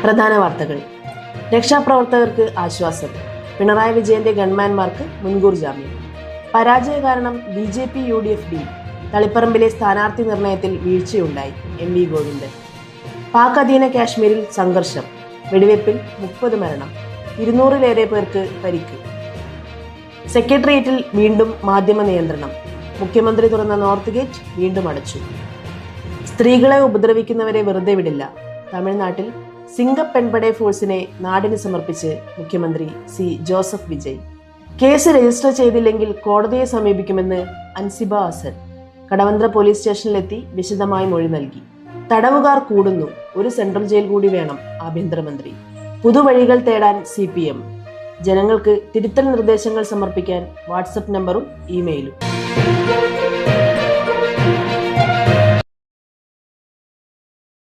പ്രധാന വാർത്തകൾ. രക്ഷാപ്രവർത്തകർക്ക് ആശ്വാസം. പിണറായി വിജയന്റെ ഗൺമാൻമാർക്ക് മുൻകൂർ ജാമ്യം. പരാജയ കാരണം BJP UDF ഡീൽ. തളിപ്പറമ്പിലെ സ്ഥാനാർത്ഥി നിർണയത്തിൽ വീഴ്ചയുണ്ടായി. MV ഗോവിന്ദൻ. പാക് അധീന കാശ്മീരിൽ സംഘർഷം. വെടിവെപ്പിൽ 30 മരണം, 200-ലേറെ പേർക്ക് പരിക്ക്. സെക്രട്ടേറിയറ്റിൽ വീണ്ടും മാധ്യമ നിയന്ത്രണം. മുഖ്യമന്ത്രി തുറന്ന നോർത്ത് ഗേറ്റ് വീണ്ടും അടച്ചു. സ്ത്രീകളെ ഉപദ്രവിക്കുന്നവരെ വെറുതെ വിടില്ല. തമിഴ്നാട്ടിൽ സിംഗപ്പെൺപടേ ഫോഴ്സിനെ നാടിന് സമർപ്പിച്ച് മുഖ്യമന്ത്രി ജോസഫ് വിജയ്. കേസ് രജിസ്റ്റർ ചെയ്തില്ലെങ്കിൽ കോടതിയെ സമീപിക്കുമെന്ന് അൻസിബ അസൻ. കടവന്ത്ര പോലീസ് സ്റ്റേഷനിലെത്തി വിശദമായി മൊഴി നൽകി. തടവുകാർ കൂടുന്നു, ഒരു സെൻട്രൽ ജയിൽ കൂടി വേണം ആഭ്യന്തരമന്ത്രി. പുതുവഴികൾ തേടാൻ CPM. ജനങ്ങൾക്ക് തിരുത്തൽ നിർദ്ദേശങ്ങൾ സമർപ്പിക്കാൻ വാട്സപ്പ് നമ്പറും ഇമെയിലും.